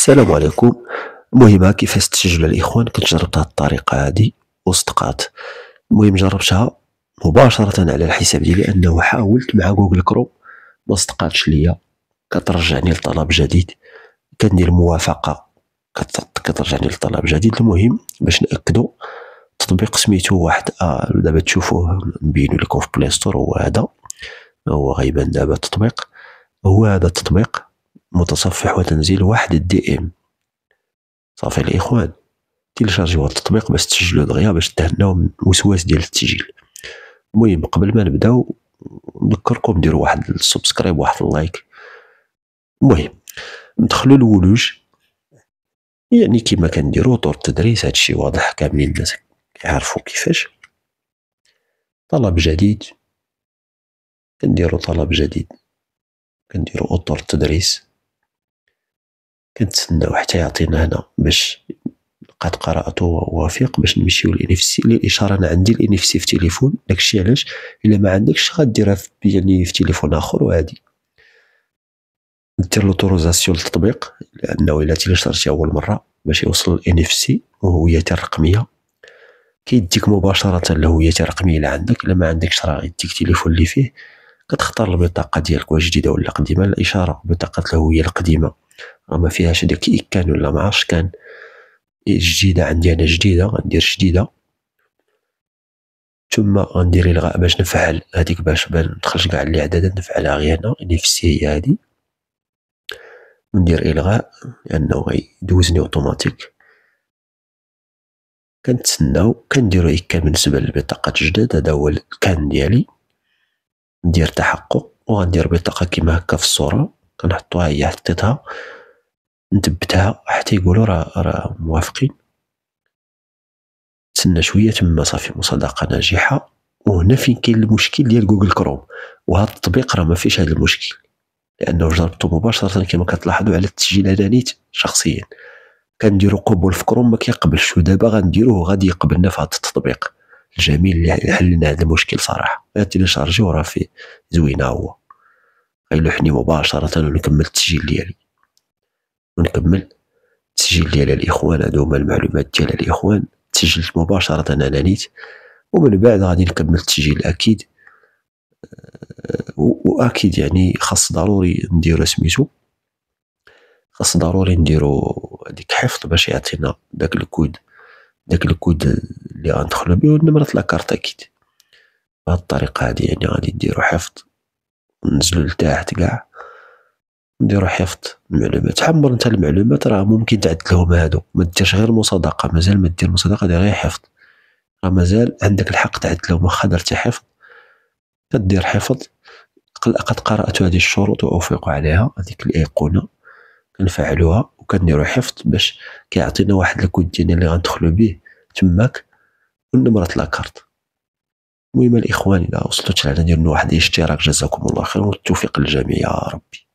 السلام عليكم. المهم كيفاش تسجل الإخوان، كنت جربت هاد الطريقة هادي وصدقات. المهم جربتها مباشرة على الحساب ديالي، أنه حاولت مع جوجل كروم ما صدقاتش ليا، كترجعني لطلب جديد، كندير موافقة كترجعني لطلب جديد. المهم باش نأكدو، تطبيق سميتو واحد دابا تشوفوه نبينو لكم في بلاي ستور، هو هذا، هو غيبان دابا التطبيق، هو هذا التطبيق متصفح وتنزيل واحد الدي ام. صافي الإخوان، تيليشارجيو هاد التطبيق باش تسجلو دغيا، باش تهناو من الوسواس ديال التسجيل. المهم قبل ما نبداو نذكركم ديروا واحد السبسكرايب واحد اللايك. المهم ندخلو لولوج، يعني كيما كنديرو طور التدريس، هادشي واضح كاملين الناس يعرفوا كيفاش. طلب جديد، كنديرو طلب جديد، كنديرو اطر التدريس، كنتسناو حتى يعطينا هنا باش قد قرأته ووافق باش نمشيو للNFC. للإشارة أنا عندي الNFC في تليفون، داكشي علاش إلا ما عندكش غديرها يعني في تليفون آخر وعادي. دير لوتوريزاسيون للتطبيق، لأنه إلا تيليشارجتي أول مرة باش يوصل الNFC وهويته الرقمية، كيديك مباشرة الهوية الرقمية اللي عندك. إلا ما عندكش راه يديك تليفون اللي فيه، كتختار البطاقة ديالك واش جديدة ولا قديمة. الإشارة بطاقة الهوية القديمة راه ما فيهاش داك إكان ولا ما عرفتش كان جديدة، عندي أنا جديدة، غندير جديدة، ثم غندير إلغاء باش نفعل هذيك، باش ندخلش كاع الإعدادات نفعلها غير هنا. NFC هي هادي، ندير إلغاء لأنه غيدوزني أوتوماتيك. كنتسناو، كنديرو إكان بالنسبة للبطاقة الجداد، هذا هو الكان ديالي. ندير تحقق وغندير بطاقة كيما هكا في الصورة، كنحطوها هي، حطيتها نثبتها حتى يقولوا راه موافقين. تسنى شويه تما صافي، مصادقه ناجحه. وهنا فين كاين المشكل ديال جوجل كروم، وهذا التطبيق راه ما فيش هذا المشكل، لانه جربته مباشره كما كتلاحظوا على التسجيل. انا نيت شخصيا كنديرو قبول في كروم ما كيقبلش، ودابا غنديروه غادي يقبلنا في هذا التطبيق الجميل اللي حل لنا هذا المشكل صراحه. تيليشارجيو راه فيه زوينه، هو غيلوحني مباشره ونكمل التسجيل ديالي، ونكمل التسجيل ديال الإخوان. هادو هما المعلومات ديال الإخوان، تسجلت مباشرة أنا نيت، ومن بعد غادي نكمل التسجيل أكيد. وأكيد يعني خاص ضروري نديرو سميتو، خاص ضروري نديرو هاديك حفظ باش يعطينا داك الكود اللي غندخلو بيه، ونمرة لاكارت أكيد. بهاد الطريقة هادي يعني غادي نديرو حفظ، ننزلو لتحت كاع نديرو حفظ المعلومات. حمر نتا المعلومات، راه ممكن تعدلهم هادو، ما ديرش غير مصادقة، مازال ما دير مصادقة، دير غير حفظ، راه مازال عندك الحق تعدلهم. واخا درتي حفظ كدير حفظ، قد قرأت هذه الشروط وأوافق عليها، هذيك الأيقونة كنفعلوها وكنديرو حفظ باش كيعطينا واحد الكود ديالنا اللي غندخلو به تماك، ونمرة لاكارت. المهم الإخوان، إذا وصلتوا لهنا ديروا واحد الاشتراك، جزاكم الله خير، والتوفيق للجميع يا ربي.